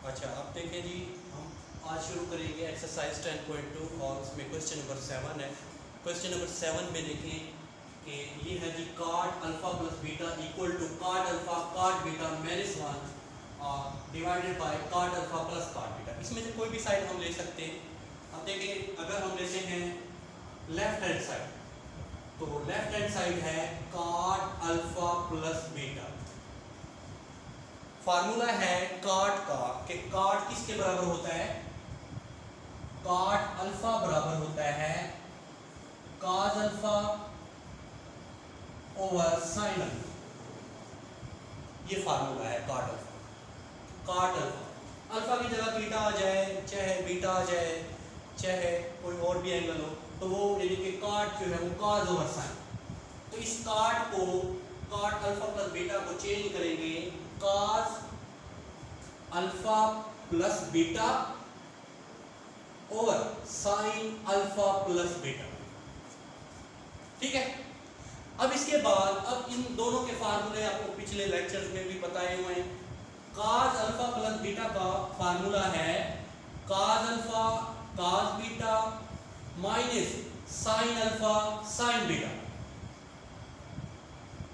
अच्छा, आप देखें जी, हम आज शुरू करेंगे एक्सरसाइज 10.2 और उसमें क्वेश्चन नंबर 7 है। क्वेश्चन नंबर 7 में देखें कि ये है जी cot alpha plus beta equal to cot alpha cot beta minus 1 divided by cot alpha plus cot beta. इसमें से कोई भी साइड हम ले सकते हैं। अब देखें, अगर हम लेते हैं लेफ्ट हैंड साइड, तो लेफ्ट हैंड साइड है cot alpha plus beta. Formula है cot का कि cot किसके बराबर होता है? cot अल्फा बराबर होता है cos alpha over sin alpha. ये फार्मूला है cot alpha. cot alpha, alpha की जगह बीटा आ जाए, चाहे बीटा आ जाए, चाहे कोई और भी एंगल हो, तो वो यानी कि cot जो है वो cos ओवर sin। तो इस cot को cot अल्फा प्लस बीटा को चेंज करेंगे cos alpha plus beta over sin alpha plus beta. ठीक है। अब इसके बाद अब इन दोनों के फार्मूले आपको पिछले लेक्चर्स में भी बताए हुए हैं। cos अल्फा प्लस बीटा का फार्मूला है cos alpha cos beta minus sin alpha sin beta.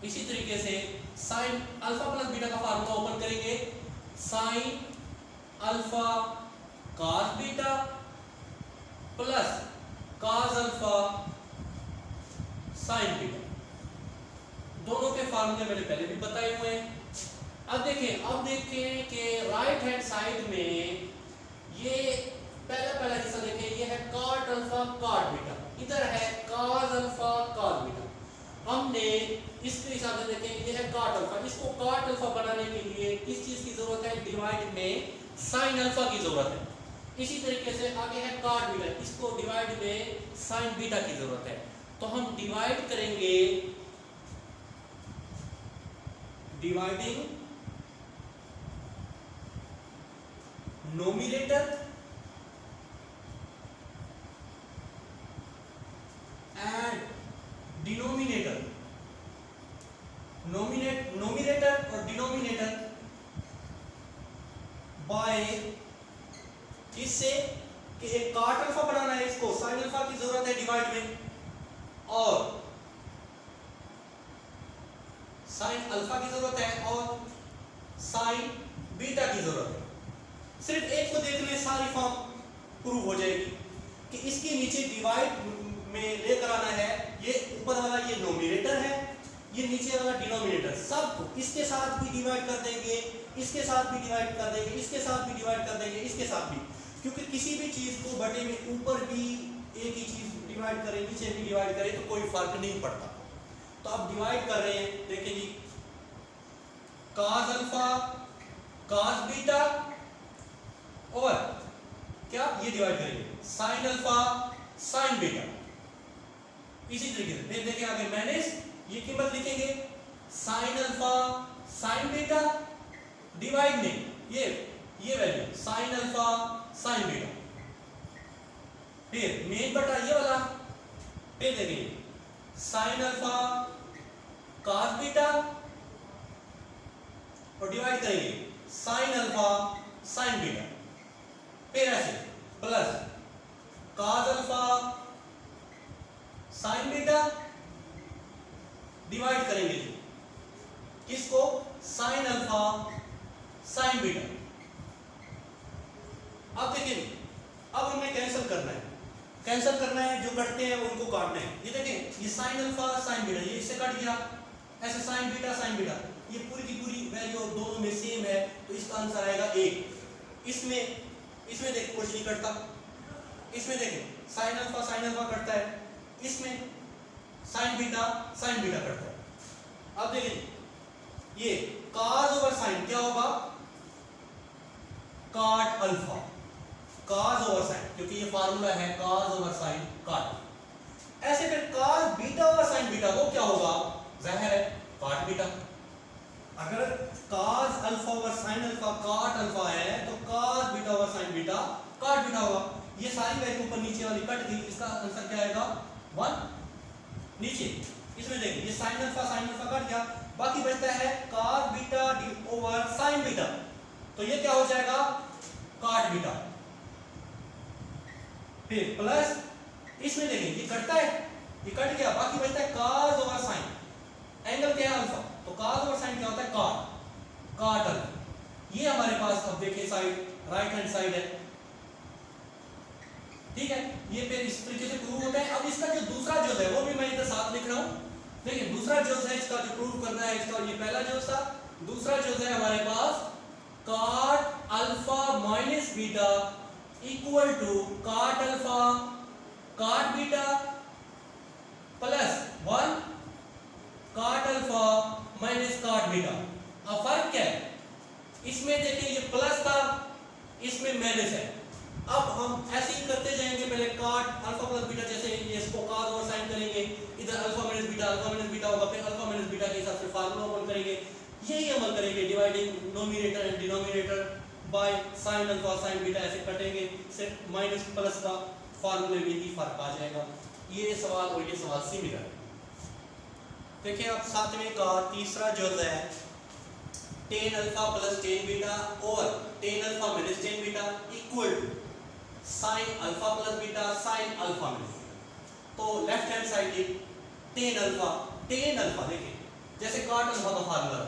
इसी तरीके से sin अल्फा प्लस बीटा का फार्मूला ओपन करेंगे sin alpha cos beta plus cos alpha sin beta. दोनों के फार्मूले मैंने पहले भी बताए हुए हैं। अब देखें कि राइट हैंड साइड में ये पहला हिस्सा देखें, ये है cot अल्फा cot बीटा, इधर है cos अल्फा cos बीटा। हमने इसके हिसाब से देखें, ये है cot अल्फा, इसको cot अल्फा बनाने के लिए किस चीज की जरूरत है? डिवाइड में sin अल्फा की जरूरत है। इसी तरीके से आगे है cot बीटा, इसको डिवाइड में sin बीटा की जरूरत है। तो हम डिवाइड करेंगे, dividing nominator and denominator. Nominator और डिनोमिनेटर बाय इससे कि एक cot अल्फा बनाना है, इसको sin अल्फा की जरूरत है डिवाइड में, और sin अल्फा की जरूरत है और sin बीटा की जरूरत है। सिर्फ एक को देख ले, सारी फॉर्म प्रूव हो जाएगी कि इसके नीचे डिवाइड में लेकर आना है। ये ऊपर वाला ये नोमिनेटर है, ये नीचे वाला डिनोमिनेटर, सबको इसके साथ भी डिवाइड कर देंगे, इसके साथ भी डिवाइड कर देंगे, इसके साथ भी डिवाइड कर देंगे, इसके साथ भी, क्योंकि किसी भी चीज को बटे में ऊपर भी एक ही चीज डिवाइड करें, नीचे भी डिवाइड करें तो कोई फर्क नहीं पड़ता। तो अब डिवाइड कर रहे हैं, देखिए जी, cos अल्फा cos बीटा और क्या ये डिवाइड करेंगे sin अल्फा sin बीटा। इसी तरीके से फिर देखिए आगे माइनस, ये कीमत लिखेंगे sin alpha sin beta divide में ये value sin alpha sin beta. फिर मेन बटा ये वाला, फिर देखिए sin अल्फा cos बीटा और डिवाइड करेंगे sin अल्फा sin बीटा। फिर ऐसे plus cos alpha sin beta divide करेंगे किसको? sin alpha sin beta. अब देखिए, अब हमें कैंसिल करना है, जो कटते हैं उनको काटना है। ये देखें, ये sin अल्फा sin बीटा, ये इससे कट गया, ऐसे sin बीटा, ये पूरी की पूरी वैल्यू दोनों में सेम है, तो इसका आंसर आएगा 1। इसमें देखिए कुछ नहीं कटता, इसमें देखें sin अल्फा कटता है, इसमें sin बीटा कटता है। अब देखिए ये cos ओवर sin क्या होगा? cot alpha cos over sin, क्योंकि ये फार्मूला है cos ओवर sin cot। ऐसे फिर cos beta over sin beta को क्या होगा? जाहिर है cot बीटा। अगर cos alpha over sin alpha cot alpha है तो cos beta over sin beta cot beta होगा। ये सारी वैल्यू ऊपर नीचे वाली कट गई, इसका आंसर क्या आएगा? 1। नीचे इसमें देखिए ये sin अल्फा कट गया, बाकी बचता है cos beta over sin beta. तो ये क्या हो जाएगा, कॉट बीटा, फिर प्लस इसमें देखें ये कटता है, ये कट गया, बाकी बचता है कॉस ओवर साइन, एंगल क्या है अल्फा, तो कॉस ओवर साइन क्या होता है कॉट, कॉट अल्फा। ये हमारे पास अब देखिए साइड राइट हैंड साइड है, ठीक है, ये फिर इस तरीके से प्रूव होता है। अब इसका जो दूसरा जोड़ है वो भी मैं इधर साथ लिख रहा हूं, देखिए दूसरा जोड़ है इसका जो प्रूव करना है इसका, ये पहला जोड़ था, दूसरा जोड़ है हमारे पास cot alpha minus beta equal to cot alpha cot beta plus 1 cot alpha minus cot beta. अब फर्क क्या है, इसमें देखिए ये प्लस था, इसमें माइनस है। अब हम ऐसे ही करते जाएंगे, पहले कॉट अल्फा प्लस बीटा, जैसे ये इसको कॉस ओवर साइन करेंगे, इधर अल्फा माइनस बीटा होगा, फिर अल्फा माइनस बीटा के हिसाब से फार्मूला ओपन करेंगे, यही अमल करेंगे, dividing nominator and denominator by sine alpha sign beta, ऐसे कटेंगे, सिर्फ माइनस प्लस का फार्मूले में ही फर्क आ जाएगा। ये सवाल और ये सवाल सिमिलर है। देखिए अब सातवें का तीसरा जो है tan alpha plus tan beta और tan alpha minus tan beta equal to sine alpha plus beta sine alpha minus beta. तो left hand side tan alpha देखिए जैसे कॉट अल्फा का फार्मूला,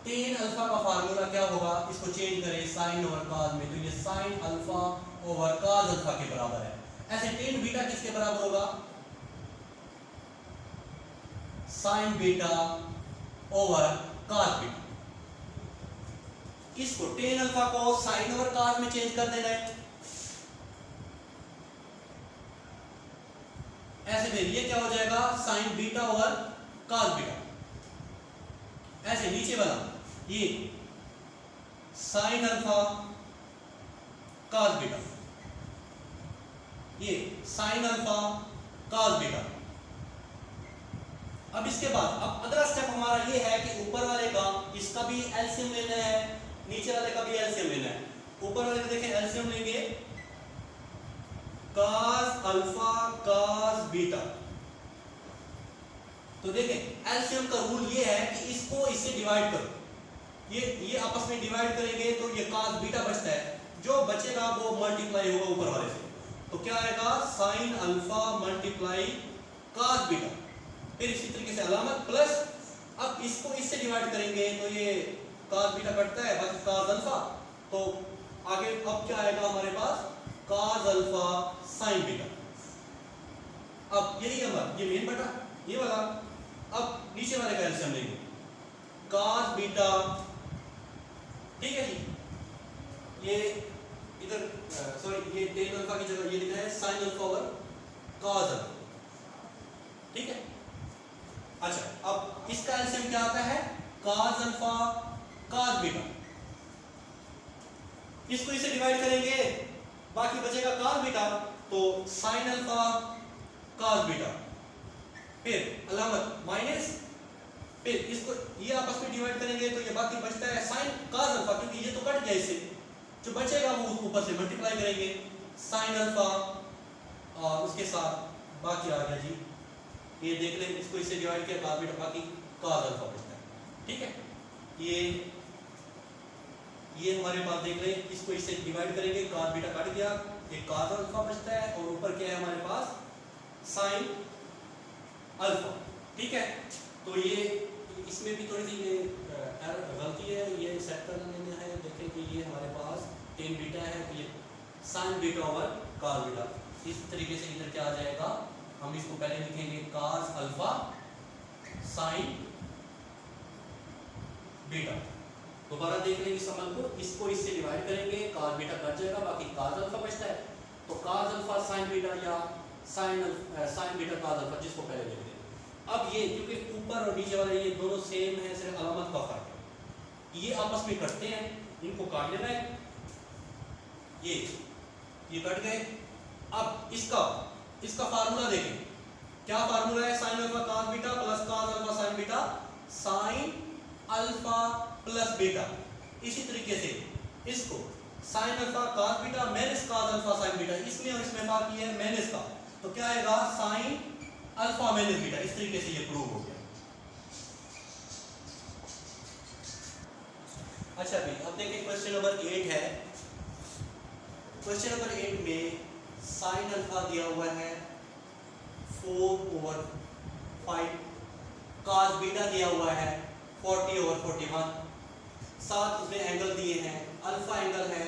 टेन अल्फा का फार्मूला क्या होगा, इसको change करें साइन ओवर कॉस में, तो ये sine alpha over cos alpha के बराबर है। ऐसे टेन बीटा किसके बराबर होगा, sign beta over cos beta. इसको टेन अल्फा को साइन ओवर कॉस में चेंज कर देना है, ऐसे में ये क्या हो जाएगा sign beta over cos beta. ऐसे नीचे वाला ये साइन अल्फा कॉस बीटा, ये साइन अल्फा कॉस बीटा। अब इसके बाद अब अगला स्टेप हमारा ये है कि ऊपर वाले का इसका भी एलसीएम लेना है, नीचे वाले का भी एलसीएम लेना है। ऊपर वाले का देखें एलसीएम लेंगे cos अल्फा cos बीटा, तो देखें एलसीएम का रूल ये है कि इसको इससे डिवाइड करो, ये आपस में डिवाइड करेंगे तो ये cos बीटा बचता है, जो बचेगा वो मल्टीप्लाई होगा ऊपर वाले से, तो क्या आएगा sine alpha multiply cos beta, फिर इसी तरीके से अलामत प्लस। अब इसको इससे डिवाइड करेंगे तो ये cos बीटा कटता है, बाकी cos अल्फा, तो आगे अब क्या आएगा हमारे पास cos अल्फा sin बीटा। अब यही हमारा ये मेन बटा ये वाला, अब नीचे वाले का एलसीएम लेंगे cos बीटा, ठीक है जी, ये इधर सॉरी ये टेन अल्फा की जगह ये लिखा है sin alpha over cos alpha, ठीक है। अच्छा अब इसका एलसीएम क्या आता है cos अल्फा cos बीटा, इसको इसे डिवाइड करेंगे बाकी बचेगा cos बीटा, तो sin अल्फा cos बीटा, फिर अलामत माइनस, फिर इसको ये आपस में डिवाइड करेंगे तो ये बाकी बचता है sin cos अल्फा, क्योंकि ये तो कट गया, इससे जो बचेगा वो ऊपर से मल्टीप्लाई करेंगे sin अल्फा और उसके साथ बाकी आ गया जी, ये देख लें इसको इससे डिवाइड किया cos बीटा, बाकी cos अल्फा बचता है, ठीक है। ये हमारे पास देख लें इसको इससे डिवाइड करेंगे cos बीटा कट गया, एक cos अल्फा बचता है और ऊपर क्या है हमारे पास sin अल्फा, ठीक है। तो ये इसमें भी थोड़ी सी ये गलती है, ये सेट कर लेना है, देखें कि ये हमारे पास टेन बीटा है तो ये sin beta over cos beta, इस तरीके से इधर क्या आ जाएगा, हम इसको पहले लिखेंगे cos अल्फा sin बीटा। दोबारा देख लेंगे इस अमल को, इसको इससे डिवाइड करेंगे cos बीटा कट जाएगा, बाकी cos अल्फा बचता है, तो cos अल्फा sin बीटा या sin बीटा cos अल्फा, जिसको पहले लिख दें। अब ये क्योंकि ऊपर और नीचे वाले ये दोनों सेम है, सिर्फ अलामत का फर्क है, ये आपस में कटते हैं, इनको काट लेना है, ये कट गए। अब इसका फार्मूला देखें, क्या फार्मूला है sin alpha cos beta plus cos alpha sin beta sin alpha plus beta. इसी तरीके से इसको sin alpha cos beta minus cos alpha sin beta, इसमें और इसमें फर्क ये है माइनस का, तो क्या आएगा sin अल्फा माइनस बीटा। इस तरीके से ये प्रूव हो गया। अच्छा भी अब देखिए क्वेश्चन नंबर 8 है। क्वेश्चन नंबर 8 में साइन अल्फा दिया हुआ है 4/5, कॉस बीटा दिया हुआ है 40/41, साथ उसमें एंगल दिए हैं। अल्फा एंगल है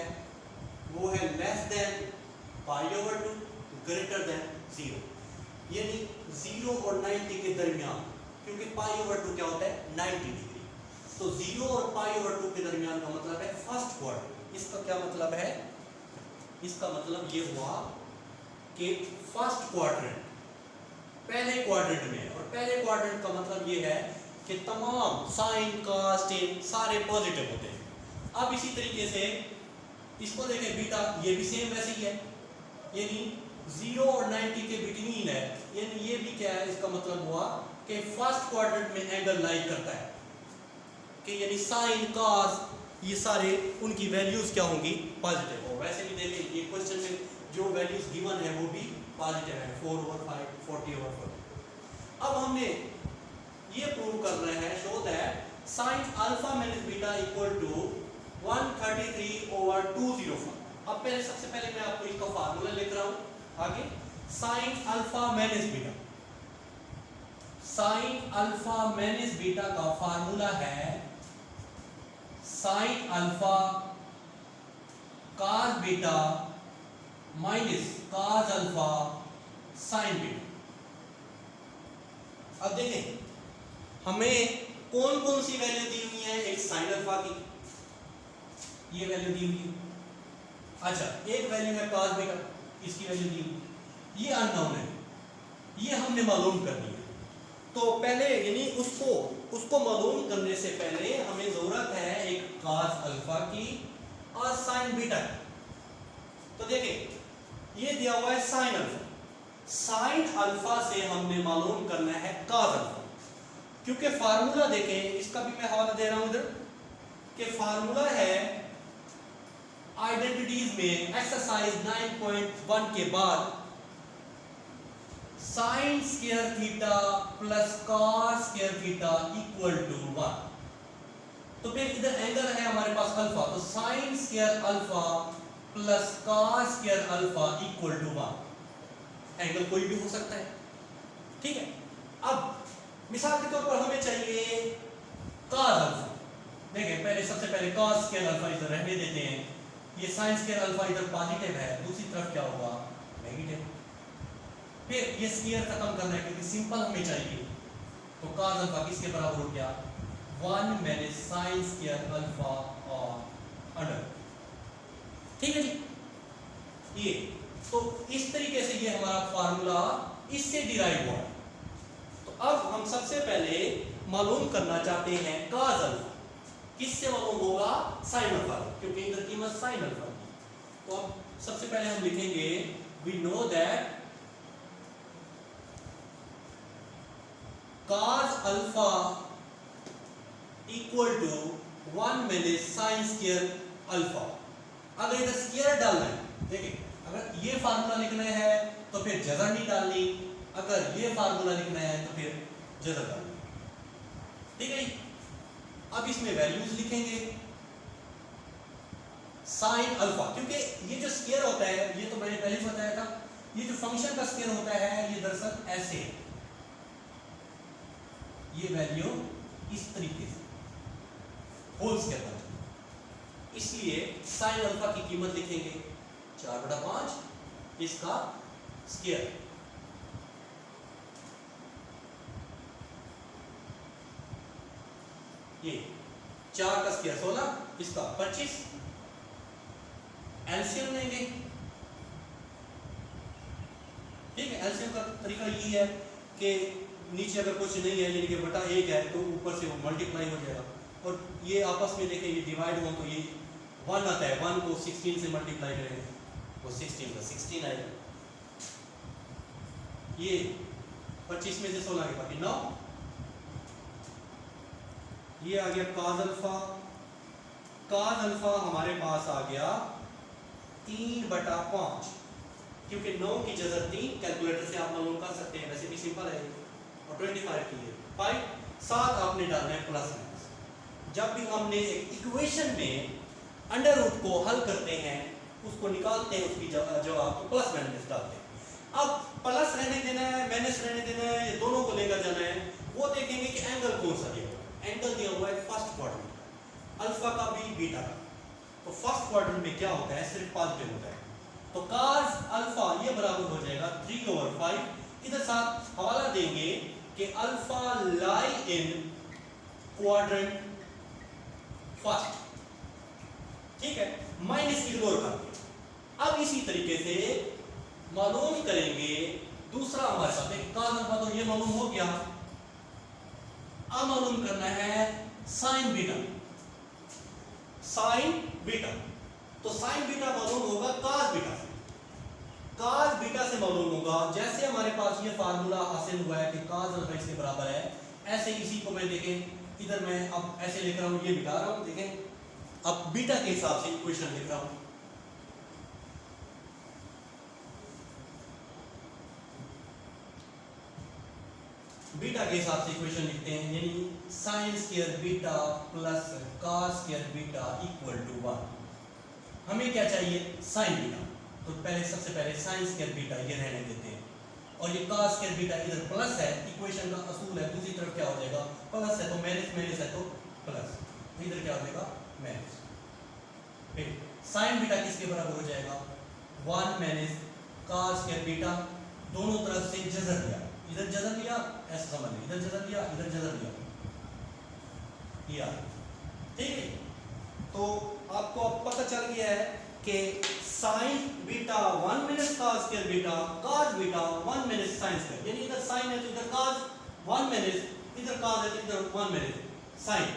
वो है लेस देन π/2 ग्रेटर देन 0, यानी 0 और 90 के दरमियान, क्योंकि π/2 क्या होता है 90 डिग्री। तो 0 और π/2 के दरमियान का मतलब है फर्स्ट क्वाड्रेंट। इसका क्या मतलब है? इसका मतलब ये हुआ कि फर्स्ट क्वाड्रेंट, पहले क्वाड्रेंट में, और पहले क्वाड्रेंट का मतलब ये है कि तमाम साइन कॉस टेन सारे पॉजिटिव होते हैं। अब इसी तरीके से इसको देखें बीटा, ये भी सेम वैसे ही है, यानी 0 और 90 के बिटवीन है, यानी ये भी क्या है, इसका मतलब हुआ कि फर्स्ट क्वाड्रेंट में एंगल लाई करता है, कि यानी साइन कॉस ये सारे उनकी वैल्यूज क्या होंगी पॉजिटिव। और वैसे भी देखें ये क्वेश्चन में जो वैल्यूज गिवन है वो भी पॉजिटिव है, 4/5, 40/40। अब हमने ये प्रूव करना है, show that sine alpha minus beta equal to 133/205। अब पहले सबसे पहले मैं आपको इसका फार्मूला लिख रहा हूं आगे। Sign alpha minus beta, sine alpha minus beta का फार्मूला है sine alpha cos beta minus cos alpha sign beta. अब देखें हमें कौन कौन सी वैल्यू दी हुई है। एक साइन अल्फा की ये वैल्यू दी हुई है, अच्छा एक वैल्यू है cos बीटा, इसकी वैल्यू दी हुई है, ये अननोन है, ये हमने मालूम करनी है। तो पहले यानी उसको मालूम करने से पहले हमें जरूरत है एक cos अल्फा की और साइन बीटा की। तो देखिए ये दिया हुआ है साइन अल्फा, साइन अल्फा से हमने मालूम करना है cos अल्फा, क्योंकि फार्मूला देखें, इसका भी मैं हवाला दे रहा हूं इधर, कि फार्मूला है आइडेंटिटीज में एक्सरसाइज 9.1 के बाद sine square theta plus cos square theta equal to 1। तो फिर इधर एंगल है हमारे पास अल्फा, तो sine square alpha plus cos square alpha equal to 1। Angle कोई भी हो सकता है, ठीक है। अब मिसाल के तौर पर हमें चाहिए कॉस अल्फा। देखिए पहले सबसे पहले कॉस स्क्वायर अल्फा इधर रहने देते हैं, ये साइन स्क्वायर अल्फा इधर पॉजिटिव है, दूसरी तरफ क्या होगा नेगेटिव। फिर ये स्क्वायर खत्म करना है क्योंकि सिंपल हमें चाहिए, तो cos अल्फा किसके बराबर हो गया 1 माइनस साइन स्क्वायर अल्फा और अंडर, ठीक है जी। ये तो इस तरीके से ये हमारा फार्मूला इससे डिराइव हुआ। तो अब हम सबसे पहले मालूम करना चाहते हैं cos अल्फा, किससे मालूम होगा साइन अल्फा, क्योंकि इधर कीमत साइन अल्फा की। तो अब सबसे पहले हम लिखेंगे we know that cos alpha equal to 1 minus sine square alpha. अगर इधर स्क्वायर डालना है, देखिए अगर ये फार्मूला लिखना है तो फिर जज़र नहीं डालनी, अगर ये फार्मूला लिखना है तो फिर जज़र डालनी, ठीक है। अब इसमें वैल्यूज लिखेंगे साइन अल्फा, क्योंकि ये जो स्क्वायर होता है, ये तो मैंने पहले बताया था, ये जो फंक्शन का स्क्वायर होता है ये दरअसल ऐसे है, ये वैल्यू इस तरीके से होल स्क्वायर बन जाए, इसलिए साइन अल्फा की कीमत लिखेंगे 4/5 इसका स्क्वायर, ये 4 का स्क्वायर 16, इसका 25, एलसीएम लेंगे, ठीक है। एलसीएम का तरीका यही है कि नीचे अगर कुछ नहीं है यानी कि बटा 1 है तो ऊपर से वो मल्टीप्लाई हो जाएगा, और ये आपस में देखें ये डिवाइड हो तो ये 1 आता है, 1 को 16 से मल्टीप्लाई करेंगे वो 16 का 16 आएगा, ये 25 में से 16 के बाकी 9, ये आ गया cos अल्फा। cos अल्फा हमारे पास आ गया 3/5, क्योंकि 9 की जगह 3 कैलकुलेटर से आप मालूम कर सकते हैं, वैसे भी सिंपल है, और 25 की है 5, 7 आपने डालना है प्लस माइनस, जब भी हमने एक इक्वेशन में अंडर रूट को हल करते हैं, उसको निकालते हैं, उसकी जवाब तो प्लस माइनस डालते हैं। अब प्लस रहने देना है, माइनस रहने देना है, ये दोनों को लेकर जाना है। वो देखेंगे कि एंगल कौन सा दिया हुआ है। एंगल दिया हुआ है फर्स्ट क्वाड्रेंट का, अल्फा का भी बीटा का। तो फर्स्ट क्वाड्रेंट में क्या होता है, सिर्फ पॉजिटिव होता है। तो cos अल्फा ये बराबर हो जाएगा 3/5। इधर साथ हवाला देंगे कि अल्फा लाई इन क्वाड्रेंट फर्स्ट, ठीक है, माइनस इग्नोर कर दिया। अब इसी तरीके से मालूम करेंगे दूसरा हमारे साथ एक cos अल्फा, तो ये मालूम हो गया। अब मालूम करना है साइन बीटा। साइन बीटा, तो साइन बीटा मालूम होगा cos बीटा से। cos बीटा से मालूम होगा, जैसे हमारे पास ये फार्मूला हासिल हुआ है कि cos अल्फा इसके बराबर है, ऐसे इसी को मैं देखें इधर मैं अब ऐसे लिख रहा हूं, ये मिटा रहा हूं, देखें अब बीटा के हिसाब से इक्वेशन लिख रहा हूं। बीटा के हिसाब से इक्वेशन लिखते हैं, यानी sine square beta plus cos square beta equal to 1। हमें क्या चाहिए, साइन बीटा। तो पहले सबसे पहले साइन स्क्वायर बीटा ये रहने देते हैं, और ये cos स्क्वायर बीटा इधर प्लस है, इक्वेशन का असूल है। दूसरी तरफ क्या हो जाएगा, प्लस है तो माइनस, माइनस है तो प्लस, इधर क्या हो जाएगा माइनस। फिर साइन बीटा किसके बराबर हो जाएगा, 1 माइनस cos स्क्वायर बीटा। दोनों तरफ से जज़र लिया, इधर जज़र लिया, ऐसा समझ लीजिए, इधर जज़र लिया, इधर जज़र लिया, ठीक है। तो आपको अब पता चल गया है कि sign beta 1 minus cos square beta, cos beta 1 minus sine square, यानी इधर साइन है तो इधर cos 1 माइनस, इधर cos है तो इधर 1 माइनस साइन।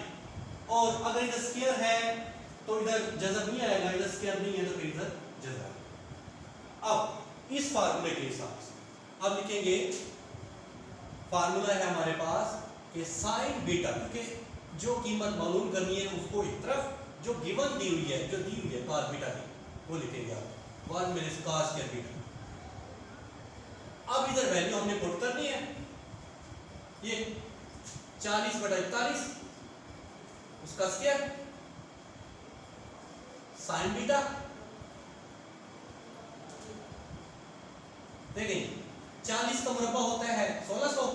और अगर इधर स्क्वायर है तो इधर जज़र नहीं आएगा, इधर स्क्वायर नहीं है तो फिर इधर जज़र आएगा। अब इस फार्मूले के हिसाब से अब लिखेंगे, फार्मूला है हमारे पास कि साइन बीटा, क्योंकि जो कीमत मालूम करनी है उसको एक तरफ, जो गिवन दी हुई है, जो दी हुई है cos बीटा की, वो लिखेंगे आप 1 माइनस cos स्क्वायर बीटा। अब इधर वैल्यू हमने पुट करनी है, ये 40/41 उसका स्क्वायर साइन बीटा। देखें 40 का मुरब्बा होता है 1600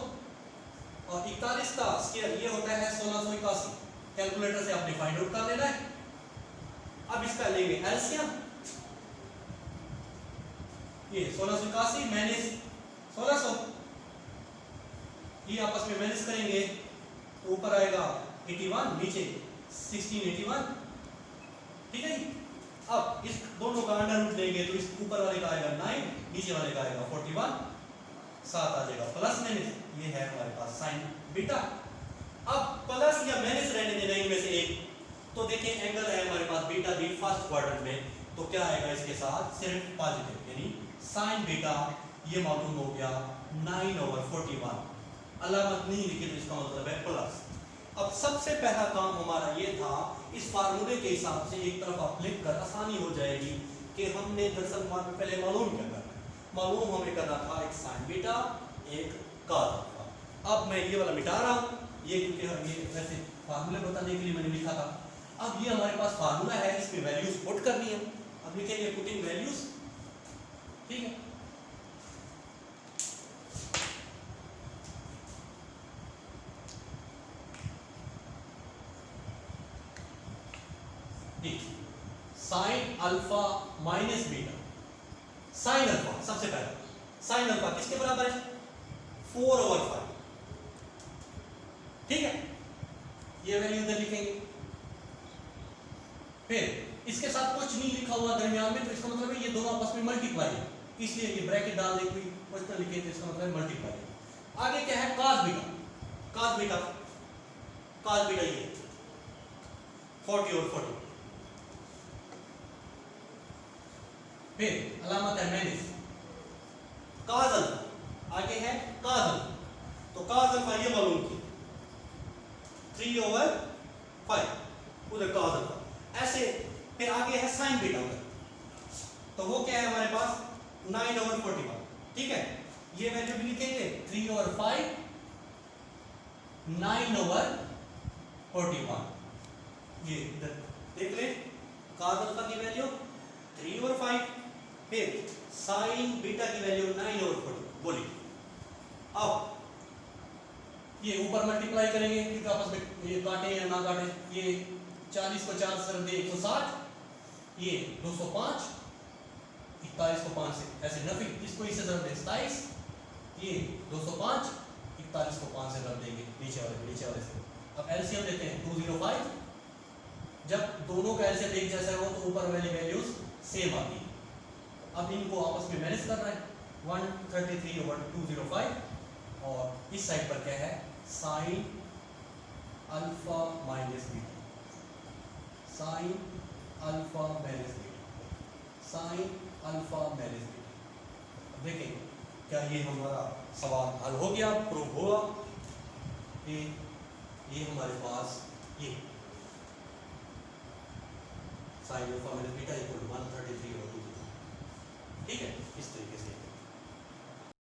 और 41 का स्क्वायर ये होता है 1681। कैलकुलेटर से आपने फाइंड आउट कर लेना है। अब इसका लेंगे एलसीएम, ये 1681 माइनस 1600, ये आपस में माइनस करेंगे तो ऊपर आएगा 81, नीचे 1681, ठीक है। अब इस दोनों का अंडर रूट लेंगे तो इस ऊपर वाले का आएगा 9, नीचे वाले का आएगा 41, साथ आ जाएगा प्लस माइनस, ये है हमारे पास साइन बीटा। अब प्लस या माइनस रहने देना इनमें से एक, तो देखिए एंगल है हमारे पास बीटा भी फर्स्ट क्वाड्रेंट में, तो क्या आएगा इसके साथ सिर्फ पॉजिटिव, यानी साइन बीटा ये मालूम हो गया 9/41। अलामत नहीं लिखी तो इसका मतलब है प्लस। अब सबसे पहला काम हमारा ये था, इस फार्मूले के हिसाब से एक तरफ आप लिख कर आसानी हो जाएगी कि हमने दरअसल पहले मालूम क्या करना है। मालूम हमें करना था एक साइन बीटा, एक cos अल्फा। अब मैं ये वाला मिटा रहा हूँ, ये क्योंकि ये वैसे फार्मूले बताने के लिए मैंने लिखा था। अब ये हमारे पास फार्मूला है, इसमें वैल्यूज पुट करनी है। अब लिखेंगे पुटिंग वैल्यूज, ठीक है। Sign alpha minus beta, sine alpha सबसे पहले, साइन अल्फा किसके बराबर है 4/5, ठीक है। ये वैल्यू इधर लिखेंगे, फिर इसके साथ कुछ नहीं लिखा हुआ दरमियान में, तो इसका मतलब है ये दोनों आपस में मल्टीप्लाई है, इसलिए ये ब्रैकेट डाल दे, कोई क्वेश्चन लिखे तो इसका मतलब मल्टीप्लाई है। आगे क्या है cos beta, cos beta, cos beta ये 40 और 40, फिर अलामत है माइनस, cos अल्फा आगे है cos अल्फा, तो cos अल्फा ये मालूम की 3/5, उधर cos अल्फा ऐसे, फिर आगे है साइन बीटा उधर, तो वो क्या है हमारे पास 9/41, ठीक है। ये वैल्यू भी लिखेंगे 3/5 9/41, ये इधर देख ले, cos अल्फा की वैल्यू 3/5, फिर sin बीटा की वैल्यू 9/40। बोलिए अब ये ऊपर मल्टीप्लाई करेंगे क्योंकि आपस में ये काटे या ना काटे, ये 40 को 4 से रख दे 160, ये 205, 41 को 5 से ऐसे नफी, इसको इससे रख दे 27, ये 205, 41 को 5 से रख देंगे नीचे वाले से। अब एलसीएम लेते हैं 205, जब दोनों का एलसीएम एक जैसा हो तो ऊपर वाली वैल्यूज सेम आती है। अब इनको आपस में मैनेज करना है, 133/205, और इस साइड पर क्या है, sign alpha minus beta, sine alpha minus beta, sine alpha minus beta. देखें क्या ये हमारा सवाल हल हो गया, प्रूव हुआ कि ये हमारे पास ये sign alpha minus beta equal 133/205, ठीक है, इस तरीके से।